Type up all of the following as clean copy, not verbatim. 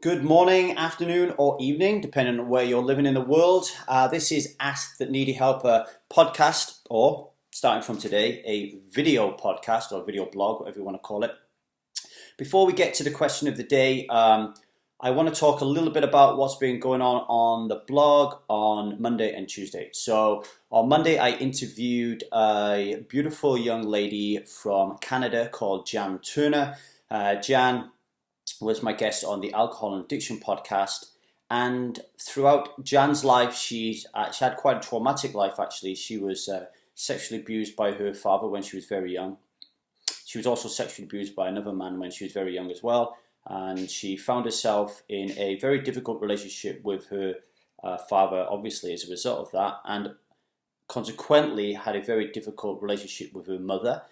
Good morning, afternoon, or evening, depending on where you're living in the world. This is Ask the Needyhelper podcast, or starting from today, a video podcast or video blog, whatever you want to call it. Before we get to the question of the day, I want to talk a little bit about what's been going on the blog on Monday and Tuesday. So on Monday, I interviewed a beautiful young lady from Canada called Jamuna. Jan was my guest on the Alcohol and Addiction podcast, and throughout Jan's life, she had quite a traumatic life actually. She was sexually abused by her father when she was very young. She was also sexually abused by another man when she was very young as well, and she found herself in a very difficult relationship with her father, obviously as a result of that, and consequently had a very difficult relationship with her mother,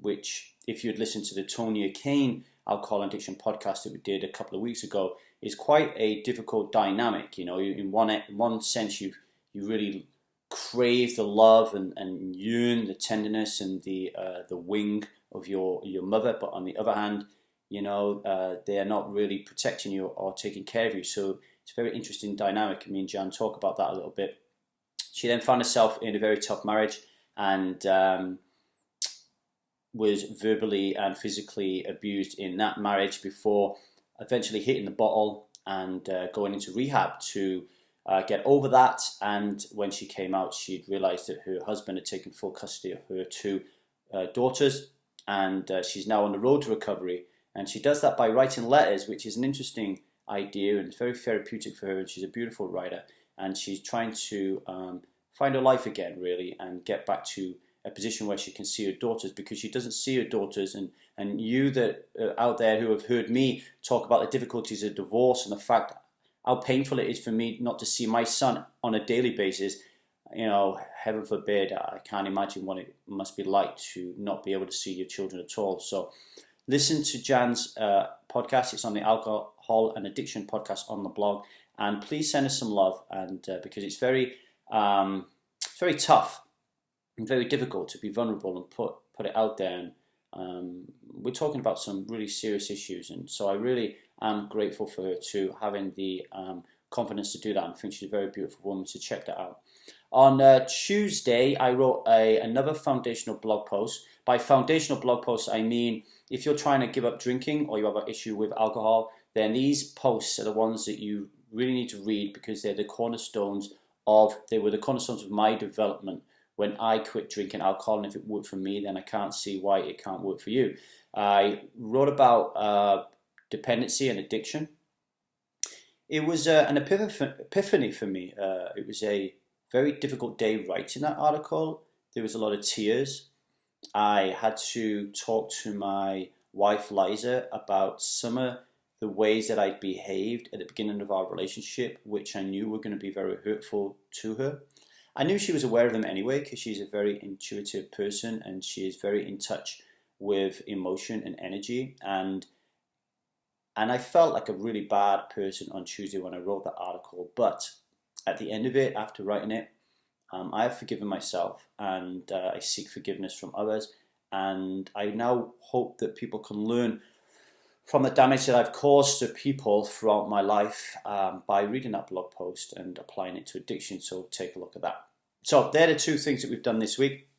which, if you'd listened to the Tonya Kane Alcohol and Addiction podcast that we did a couple of weeks ago, is quite a difficult dynamic. You know, in one sense, you really crave the love and yearn the tenderness and the wing of your mother, but on the other hand, you know, they are not really protecting you or taking care of you. So it's a very interesting dynamic. Me and Jan talk about that a little bit. She then found herself in a very tough marriage and was verbally and physically abused in that marriage before eventually hitting the bottle and going into rehab to get over that. And when she came out, she'd realized that her husband had taken full custody of her two daughters, and she's now on the road to recovery. And she does that by writing letters, which is an interesting idea and very therapeutic for her. And she's a beautiful writer, and she's trying to find her life again, really, and get back to a position where she can see her daughters, because she doesn't see her daughters. And you that are out there who have heard me talk about the difficulties of divorce and the fact how painful it is for me not to see my son on a daily basis, you know, heaven forbid, I can't imagine what it must be like to not be able to see your children at all. So listen to Jan's podcast. It's on the Alcohol and Addiction podcast on the blog, and please send us some love, and because it's very tough and very difficult to be vulnerable and put it out there. And we're talking about some really serious issues, and so I really am grateful for her to having the confidence to do that. I think she's a very beautiful woman, so check that out. On Tuesday, I wrote another foundational blog post. By foundational blog posts, I mean if you're trying to give up drinking or you have an issue with alcohol, then these posts are the ones that you really need to read, because they were the cornerstones of my development when I quit drinking alcohol. And if it worked for me, then I can't see why it can't work for you. I wrote about dependency and addiction. It was an epiphany for me. It was a very difficult day writing that article. There was a lot of tears. I had to talk to my wife, Liza, about some of the ways that I'd behaved at the beginning of our relationship, which I knew were going to be very hurtful to her. I knew she was aware of them anyway, because she's a very intuitive person and she is very in touch with emotion and energy. And I felt like a really bad person on Tuesday when I wrote that article. But at the end of it, after writing it, I have forgiven myself, and I seek forgiveness from others. And I now hope that people can learn from the damage that I've caused to people throughout my life by reading that blog post and applying it to addiction. So take a look at that. So they're the two things that we've done this week.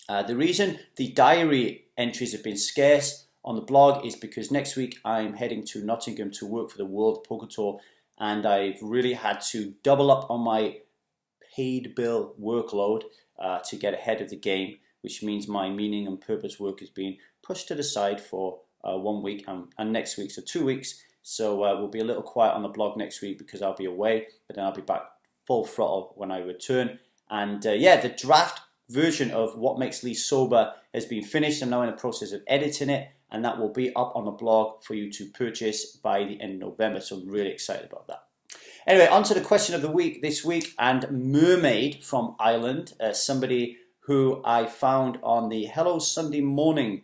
The reason the diary entries have been scarce on the blog is because next week I'm heading to Nottingham to work for the World Poker Tour, and I've really had to double up on my paid bill workload to get ahead of the game, which means my meaning and purpose work is being pushed to the side for 1 week and next week, so 2 weeks. So we'll be a little quiet on the blog next week because I'll be away, but then I'll be back full throttle when I return. And the draft version of What Makes Lee Sober has been finished. I'm now in the process of editing it, and that will be up on the blog for you to purchase by the end of November. So I'm really excited about that. Anyway, on to the question of the week this week, and Mermaid from Ireland, somebody who I found on the Hello Sunday Morning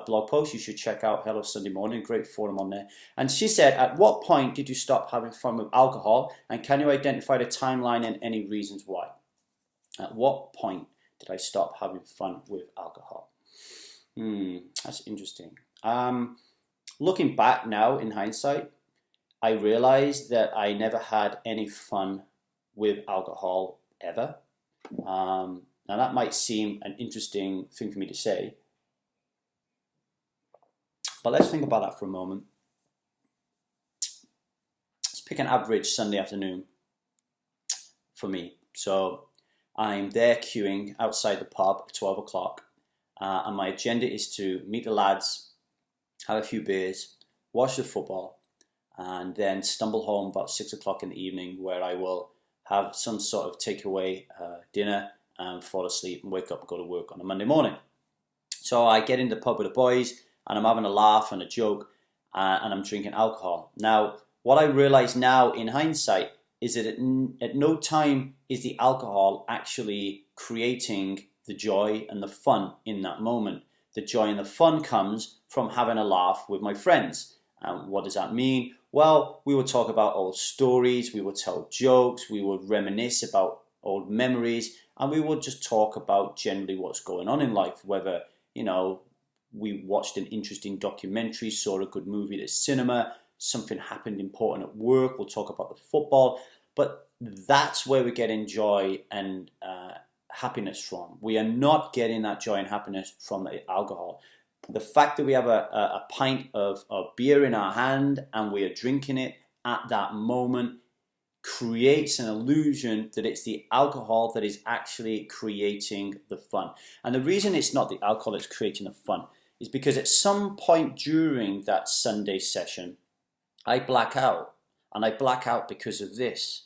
blog post. You should check out Hello Sunday Morning, great forum on there. And she said, at what point did you stop having fun with alcohol, and can you identify the timeline and any reasons why? At what point did I stop having fun with alcohol? That's interesting. Looking back now in hindsight, I realized that I never had any fun with alcohol ever. Now that might seem an interesting thing for me to say, but let's think about that for a moment. Let's pick an average Sunday afternoon for me. So I'm there queuing outside the pub at 12 o'clock, and my agenda is to meet the lads, have a few beers, watch the football, and then stumble home about 6 o'clock in the evening, where I will have some sort of takeaway dinner and fall asleep and wake up and go to work on a Monday morning. So I get in the pub with the boys and I'm having a laugh and a joke, and I'm drinking alcohol. Now, what I realize now in hindsight is that at no time is the alcohol actually creating the joy and the fun in that moment. The joy and the fun comes from having a laugh with my friends. What does that mean? Well, we would talk about old stories, we would tell jokes, we would reminisce about old memories, and we would just talk about generally what's going on in life, whether, we watched an interesting documentary, saw a good movie at the cinema, something happened important at work, we'll talk about the football, but that's where we're getting joy and happiness from. We are not getting that joy and happiness from the alcohol. The fact that we have a pint of beer in our hand and we are drinking it at that moment creates an illusion that it's the alcohol that is actually creating the fun. And the reason it's not the alcohol that's creating the fun is because at some point during that Sunday session, I black out. And I black out because of this.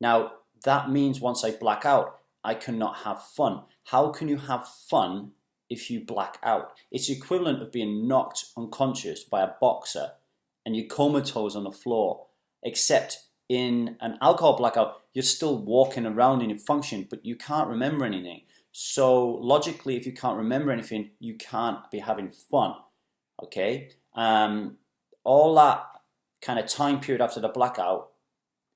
Now, that means once I black out, I cannot have fun. How can you have fun if you black out? It's the equivalent of being knocked unconscious by a boxer and you're comatose on the floor, except in an alcohol blackout, you're still walking around and you function, but you can't remember anything. So logically, if you can't remember anything, you can't be having fun, okay? All that kind of time period after the blackout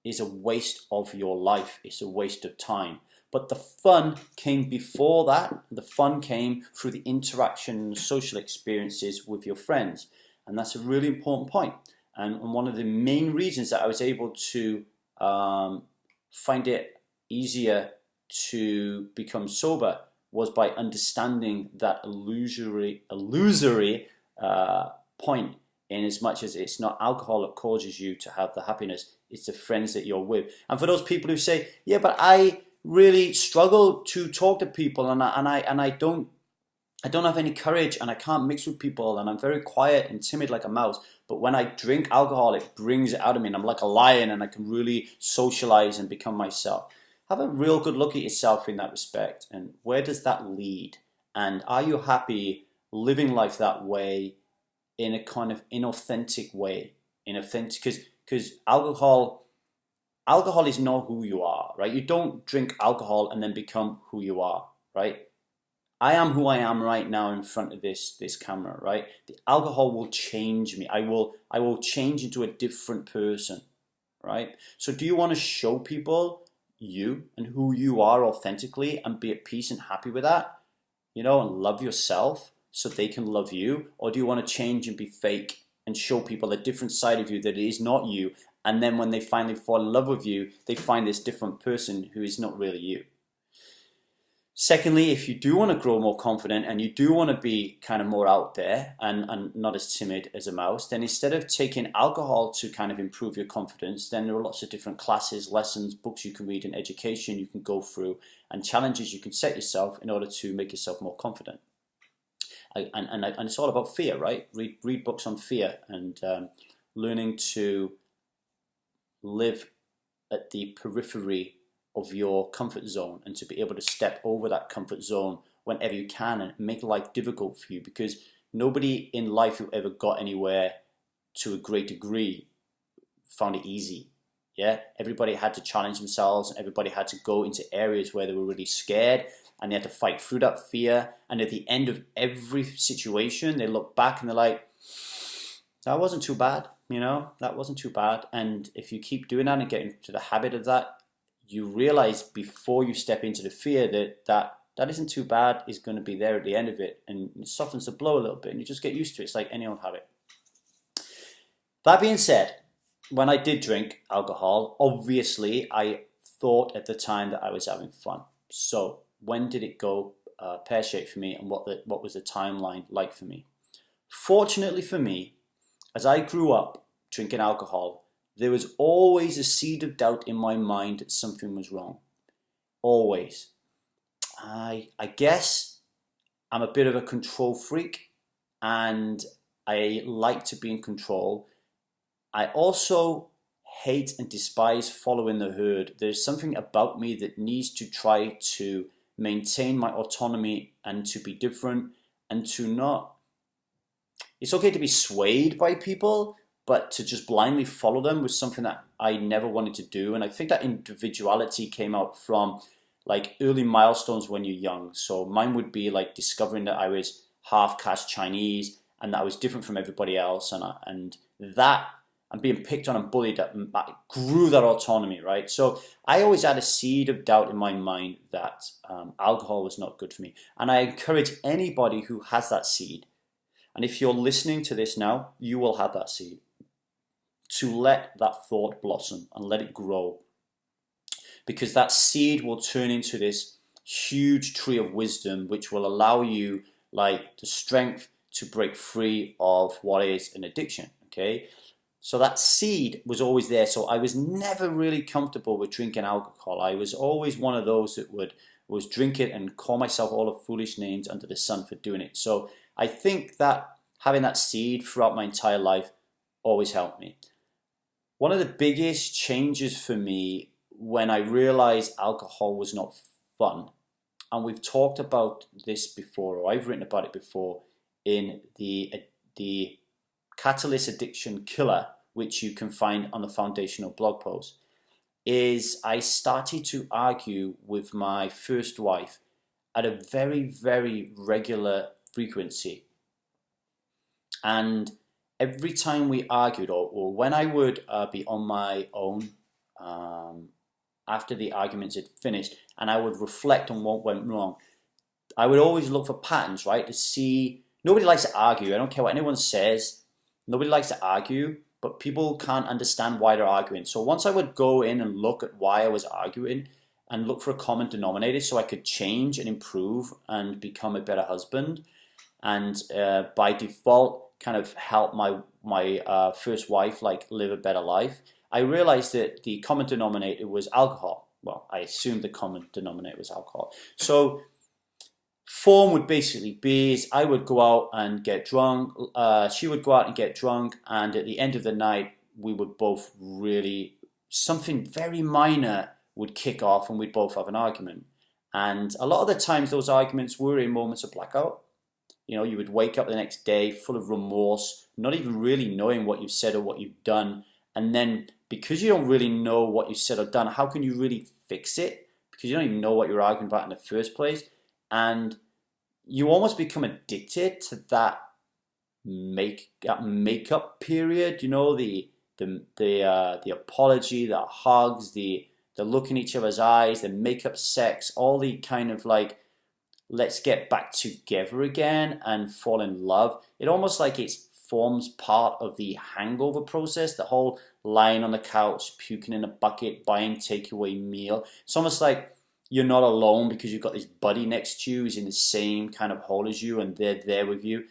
is a waste of your life. It's a waste of time. But the fun came before that. The fun came through the interaction and social experiences with your friends. And that's a really important point. And one of the main reasons that I was able to find it easier to become sober was by understanding that illusory point, in as much as it's not alcohol that causes you to have the happiness, it's the friends that you're with. And for those people who say, yeah, but I really struggle to talk to people and I don't have any courage and I can't mix with people and I'm very quiet and timid like a mouse, but when I drink alcohol it brings it out of me and I'm like a lion and I can really socialize and become myself. Have a real good look at yourself in that respect, and where does that lead? And are you happy living life that way, in a kind of inauthentic way? Because alcohol is not who you are, right? You don't drink alcohol and then become who you are, right? I am who I am right now in front of this camera, right? The alcohol will change me. I will change into a different person, right? So do you want to show people you and who you are authentically and be at peace and happy with that, and love yourself so they can love you? Or do you want to change and be fake and show people a different side of you that is not you, and then when they finally fall in love with you, they find this different person who is not really you? Secondly, if you do want to grow more confident and you do want to be kind of more out there and not as timid as a mouse, then instead of taking alcohol to kind of improve your confidence, then there are lots of different classes, lessons, books you can read, and education you can go through, and challenges you can set yourself in order to make yourself more confident. And it's all about fear, right? Read books on fear and learning to live at the periphery of your comfort zone, and to be able to step over that comfort zone whenever you can and make life difficult for you, because nobody in life who ever got anywhere to a great degree found it easy. Yeah, everybody had to challenge themselves, everybody had to go into areas where they were really scared and they had to fight through that fear, and at the end of every situation they look back and they're like, that wasn't too bad, that wasn't too bad. And if you keep doing that and get into the habit of that, you realize before you step into the fear that isn't too bad is going to be there at the end of it, and it softens the blow a little bit and you just get used to it. It's like any old habit. That being said, when I did drink alcohol, obviously I thought at the time that I was having fun. So when did it go pear-shaped for me, and what was the timeline like for me? Fortunately for me, as I grew up drinking alcohol, there was always a seed of doubt in my mind that something was wrong. Always. I guess I'm a bit of a control freak, and I like to be in control. I also hate and despise following the herd. There's something about me that needs to try to maintain my autonomy and to be different and to not. It's okay to be swayed by people, but to just blindly follow them was something that I never wanted to do. And I think that individuality came out from like early milestones when you're young. So mine would be like discovering that I was half caste Chinese and that I was different from everybody else, and that and being picked on and bullied that grew that autonomy, right? So I always had a seed of doubt in my mind that alcohol was not good for me, and I encourage anybody who has that seed, and if you're listening to this now, you will have that seed, to let that thought blossom and let it grow, because that seed will turn into this huge tree of wisdom, which will allow you like the strength to break free of what is an addiction. Okay, so that seed was always there. So I was never really comfortable with drinking alcohol. I was always one of those that was drink it and call myself all the foolish names under the sun for doing it. So I think that having that seed throughout my entire life always helped me. One of the biggest changes for me when I realized alcohol was not fun, and we've talked about this before, or I've written about it before, in the Catalyst Addiction Killer, which you can find on the foundational blog post, is I started to argue with my first wife at a very, very regular frequency. And every time we argued, or when I would be on my own after the arguments had finished, and I would reflect on what went wrong, I would always look for patterns, right? To see, nobody likes to argue. I don't care what anyone says. Nobody likes to argue, but people can't understand why they're arguing. So once I would go in and look at why I was arguing and look for a common denominator so I could change and improve and become a better husband, and by default kind of help my first wife like live a better life, I realized that the common denominator was alcohol. Well, I assumed the common denominator was alcohol. So form would basically be is I would go out and get drunk, she would go out and get drunk, and at the end of the night we would both really, something very minor would kick off and we'd both have an argument. And a lot of the times those arguments were in moments of blackout. You know, you would wake up the next day full of remorse, not even really knowing what you've said or what you've done. And then because you don't really know what you said or done, how can you really fix it? Because you don't even know what you're arguing about in the first place. And you almost become addicted to that makeup period. You know, the apology, the hugs, the look in each other's eyes, the makeup sex, all the kind of like, let's get back together again and fall in love. It almost like it forms part of the hangover process, the whole lying on the couch, puking in a bucket, buying takeaway meal. It's almost like you're not alone because you've got this buddy next to you who's in the same kind of hole as you and they're there with you.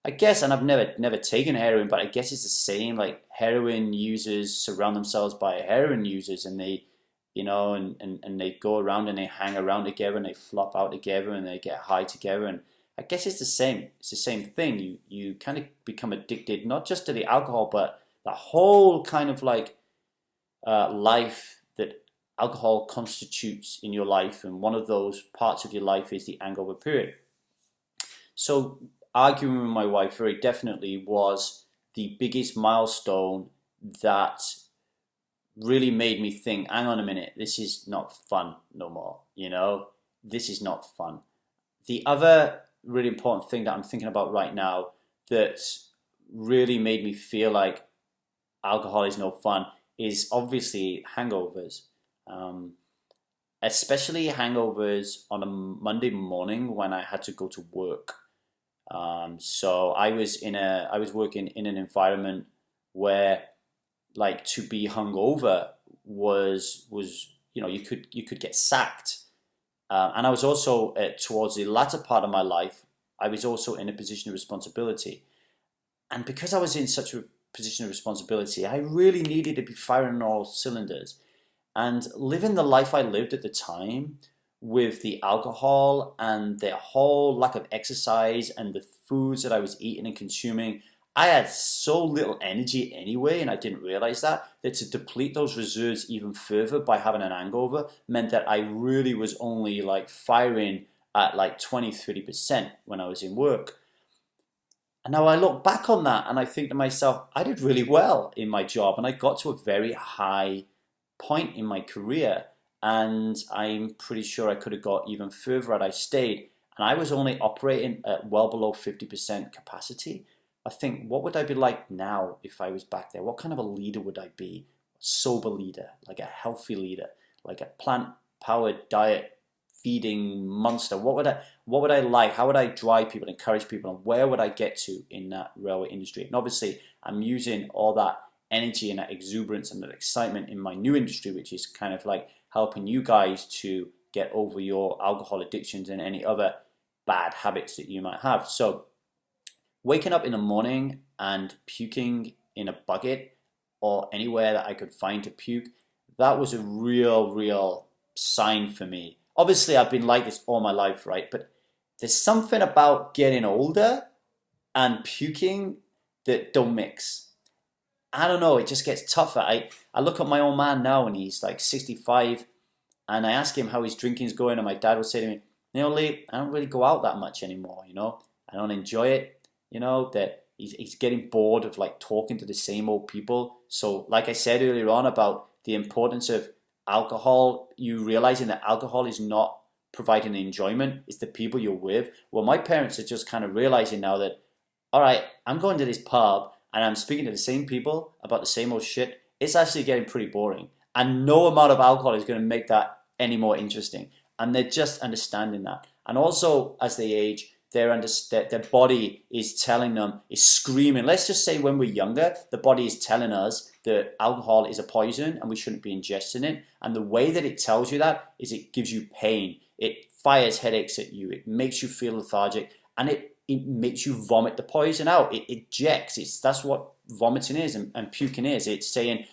I guess, and I've never taken heroin, but I guess it's the same. Like heroin users surround themselves by heroin users, and they, you know, and they go around and they hang around together and they flop out together and they get high together. And I guess it's the same. It's the same thing. You kind of become addicted not just to the alcohol, but the whole kind of like life that alcohol constitutes in your life. And one of those parts of your life is the hangover period. So arguing with my wife very definitely was the biggest milestone that really made me think, hang on a minute, this is not fun no more, you know, this is not fun. The other really important thing that I'm thinking about right now that really made me feel like alcohol is no fun is obviously hangovers. Especially hangovers on a Monday morning when I had to go to work. So I was working in an environment where like to be hungover was you know, you could get sacked. And I was also towards the latter part of my life, I was also in a position of responsibility. And because I was in such a position of responsibility, I really needed to be firing on all cylinders. And living the life I lived at the time with the alcohol and the whole lack of exercise and the foods that I was eating and consuming, I had so little energy anyway, and I didn't realize that to deplete those reserves even further by having an hangover meant that I really was only like firing at like 20-30% when I was in work. And now I look back on that and I think to myself, I did really well in my job and I got to a very high point in my career. And I'm pretty sure I could have got even further had I stayed. And I was only operating at well below 50% capacity. I think, what would I be like now if I was back there? What kind of a leader would I be? A sober leader, like a healthy leader, like a plant-powered diet feeding monster. What would I like? How would I drive people, encourage people, and where would I get to in that railway industry? And obviously, I'm using all that energy and that exuberance and that excitement in my new industry, which is kind of like helping you guys to get over your alcohol addictions and any other bad habits that you might have. So waking up in the morning and puking in a bucket or anywhere that I could find to puke, that was a real sign for me. Obviously, I've been like this all my life, right? But there's something about getting older and puking that don't mix. I don't know, it just gets tougher. I look at my old man now and he's like 65 and I ask him how his drinking's going and my dad will say to me, you know, Lee, I don't really go out that much anymore, you know? I don't enjoy it, you know, that he's getting bored of like talking to the same old people. So like I said earlier on about the importance of alcohol, you realizing that alcohol is not providing enjoyment, it's the people you're with. Well, my parents are just kind of realizing now that, all right, I'm going to this pub and I'm speaking to the same people about the same old shit. It's actually getting pretty boring. And no amount of alcohol is going to make that any more interesting. And they're just understanding that. And also, as they age, their body is telling them, is screaming. Let's just say when we're younger, the body is telling us that alcohol is a poison and we shouldn't be ingesting it. And the way that it tells you that is it gives you pain. It fires headaches at you. It makes you feel lethargic. And it makes you vomit the poison out. It ejects. That's what vomiting is and puking is. It's saying,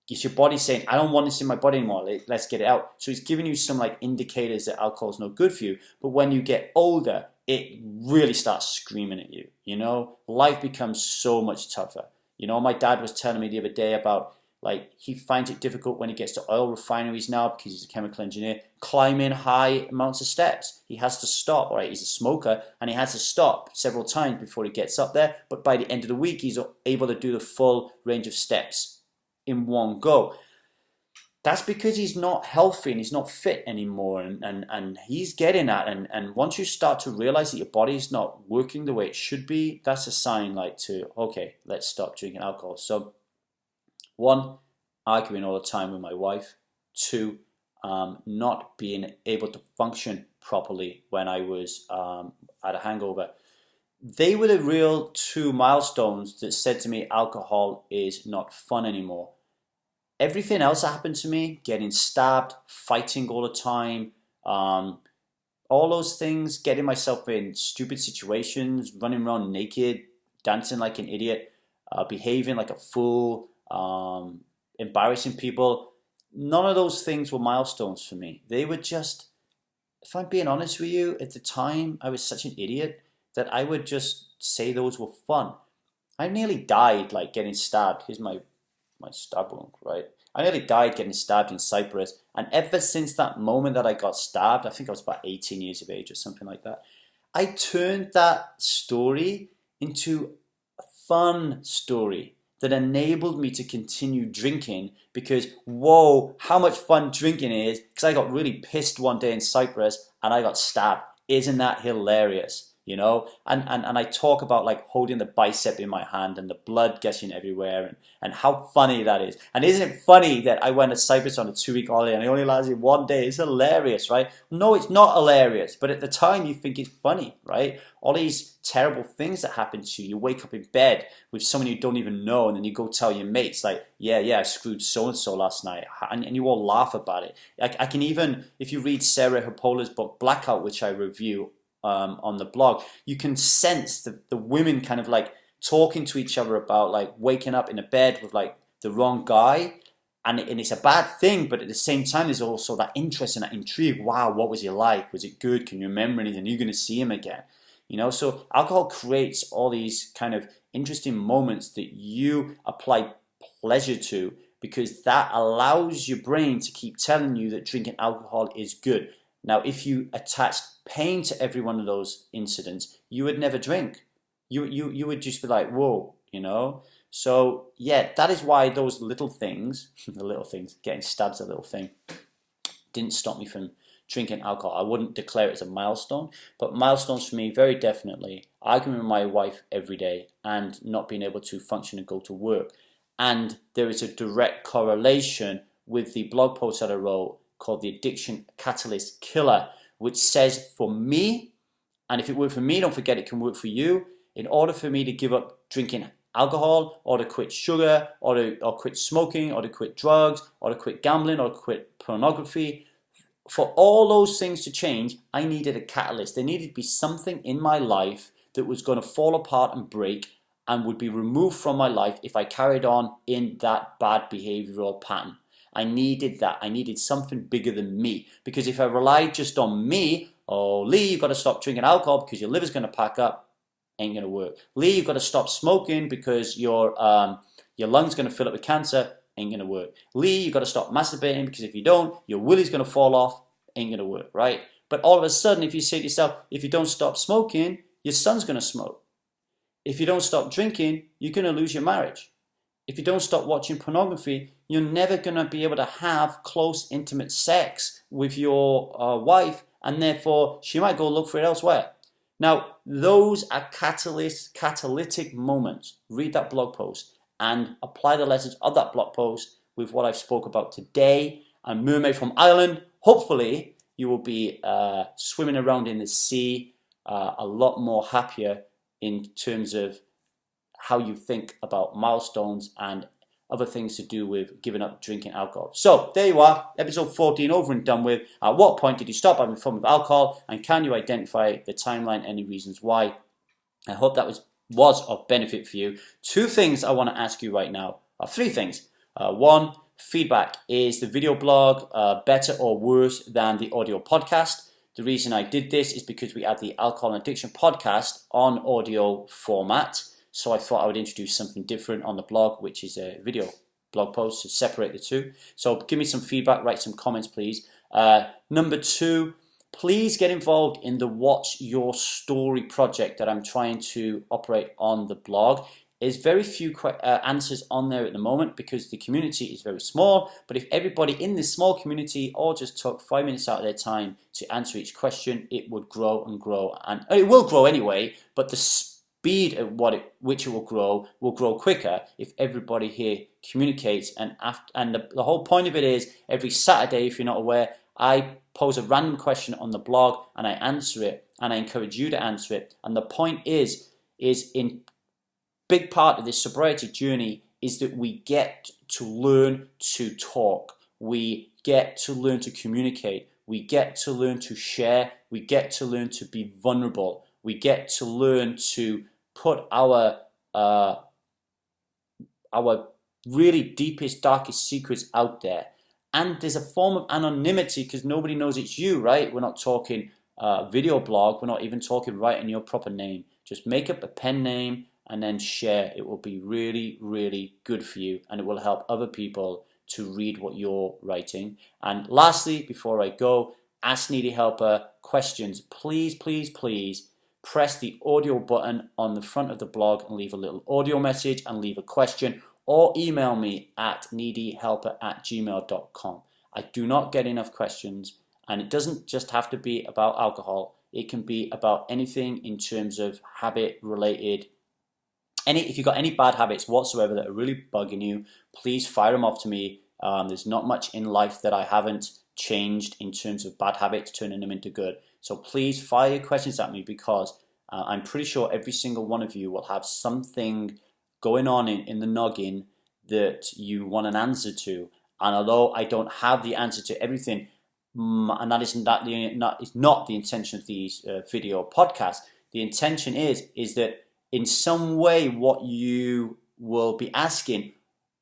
it's your body saying, I don't want this in my body anymore. Let's get it out. So it's giving you some like indicators that alcohol is no good for you. But when you get older, it really starts screaming at you. You know, life becomes so much tougher. You know, my dad was telling me the other day about like he finds it difficult when he gets to oil refineries now because he's a chemical engineer, climbing high amounts of steps. He has to stop, right? He's a smoker and he has to stop several times before he gets up there. But by the end of the week, he's able to do the full range of steps in one go. That's because he's not healthy and he's not fit anymore, and he's getting that. And once you start to realize that your body's not working the way it should be, that's a sign like to, okay, let's stop drinking alcohol. So 1, arguing all the time with my wife. 2, not being able to function properly when I was at a hangover. They were the real 2 milestones that said to me, alcohol is not fun anymore. Everything else that happened to me, getting stabbed, fighting all the time, all those things, getting myself in stupid situations, running around naked, dancing like an idiot, behaving like a fool, embarrassing people, none of those things were milestones for me. They were just, if I'm being honest with you, at the time I was such an idiot that I would just say those were fun. I nearly died like getting stabbed. Here's my stab wound, right? I nearly died getting stabbed in Cyprus, and ever since that moment that I got stabbed, I think I was about 18 years of age or something like that, I turned that story into a fun story that enabled me to continue drinking because, whoa, how much fun drinking is, because I got really pissed one day in Cyprus and I got stabbed. Isn't that hilarious? you know, and I talk about like holding the bicep in my hand and the blood gushing everywhere, and how funny that is. And isn't it funny that I went to Cyprus on a 2-week holiday and I only lasted 1 day? It's hilarious, right? No, it's not hilarious, but at the time you think it's funny, right? All these terrible things that happen to you. You wake up in bed with someone you don't even know, and then you go tell your mates like, yeah, I screwed so-and-so last night, and you all laugh about it. I can even, if you read Sarah Hopola's book Blackout, which I review on the blog, you can sense the women kind of like talking to each other about like waking up in a bed with like the wrong guy, and it's a bad thing, but at the same time there's also that interest and that intrigue. Wow, what was he like? Was it good? Can you remember anything? Are you going to see him again? You know, so alcohol creates all these kind of interesting moments that you apply pleasure to, because that allows your brain to keep telling you that drinking alcohol is good. Now, if you attach pain to every one of those incidents, you would never drink. You would just be like, whoa, you know? So, yeah, that is why those little things, the little things, getting stabbed's a little thing, didn't stop me from drinking alcohol. I wouldn't declare it as a milestone, but milestones for me, very definitely, arguing with my wife every day and not being able to function and go to work. And there is a direct correlation with the blog post that I wrote called The Addiction Catalyst Killer, which says for me, and if it worked for me, don't forget it can work for you. In order for me to give up drinking alcohol, or to quit sugar, or quit smoking, or to quit drugs, or to quit gambling, or to quit pornography, for all those things to change, I needed a catalyst. There needed to be something in my life that was going to fall apart and break and would be removed from my life if I carried on in that bad behavioral pattern. I needed that. I needed something bigger than me. Because if I relied just on me, oh, Lee, you've got to stop drinking alcohol because your liver's going to pack up, ain't going to work. Lee, you've got to stop smoking because your lung's going to fill up with cancer, ain't going to work. Lee, you've got to stop masturbating because if you don't, your willy's going to fall off, ain't going to work, right? But all of a sudden, if you say to yourself, if you don't stop smoking, your son's going to smoke. If you don't stop drinking, you're going to lose your marriage. If you don't stop watching pornography, you're never going to be able to have close, intimate sex with your wife, and therefore she might go look for it elsewhere. Now, those are catalytic moments. Read that blog post and apply the lessons of that blog post with what I've spoke about today. And Mermaid from Ireland, hopefully you will be swimming around in the sea a lot more happier in terms of how you think about milestones and other things to do with giving up drinking alcohol. So there you are, episode 14 over and done with. At what point did you stop having fun with alcohol, and can you identify the timeline, any reasons why? I hope that was of benefit for you. 2 things I want to ask you right now, 3 things. 1, feedback. Is the video blog better or worse than the audio podcast? The reason I did this is because we had the Alcohol and Addiction podcast on audio format. So I thought I would introduce something different on the blog, which is a video blog post to separate the 2. So give me some feedback, write some comments, please. Number 2, please get involved in the What's Your Story project that I'm trying to operate on the blog. There's very few answers on there at the moment because the community is very small. But if everybody in this small community all just took 5 minutes out of their time to answer each question, it would grow and grow. And it will grow anyway, but the speed at which it will grow quicker if everybody here communicates. And the whole point of it is every Saturday, if you're not aware, I pose a random question on the blog and I answer it, and I encourage you to answer it. And the point is in big part of this sobriety journey is that we get to learn to talk. We get to learn to communicate. We get to learn to share. We get to learn to be vulnerable. We get to learn to put our really deepest, darkest secrets out there. And there's a form of anonymity because nobody knows it's you, right? We're not talking video blog. We're not even talking writing your proper name. Just make up a pen name and then share. It will be really, really good for you, and it will help other people to read what you're writing. And lastly, before I go, ask Needyhelper questions. Please, please, please press the audio button on the front of the blog and leave a little audio message and leave a question, or email me at needyhelper@gmail.com. I do not get enough questions, and it doesn't just have to be about alcohol. It can be about anything in terms of habit related. If you've got any bad habits whatsoever that are really bugging you, please fire them off to me. There's not much in life that I haven't changed in terms of bad habits, turning them into good. So please fire your questions at me, because I'm pretty sure every single one of you will have something going on in the noggin that you want an answer to. And although I don't have the answer to everything, and that is not the intention of these video podcasts, the intention is that in some way what you will be asking,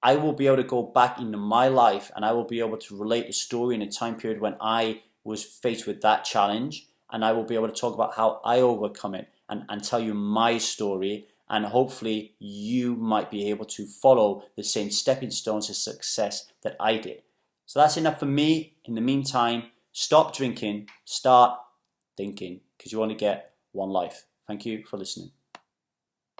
I will be able to go back into my life and I will be able to relate a story in a time period when I was faced with that challenge, and I will be able to talk about how I overcome it and tell you my story, and hopefully you might be able to follow the same stepping stones to success that I did. So that's enough for me. In the meantime, stop drinking, start thinking, because you only get one life. Thank you for listening.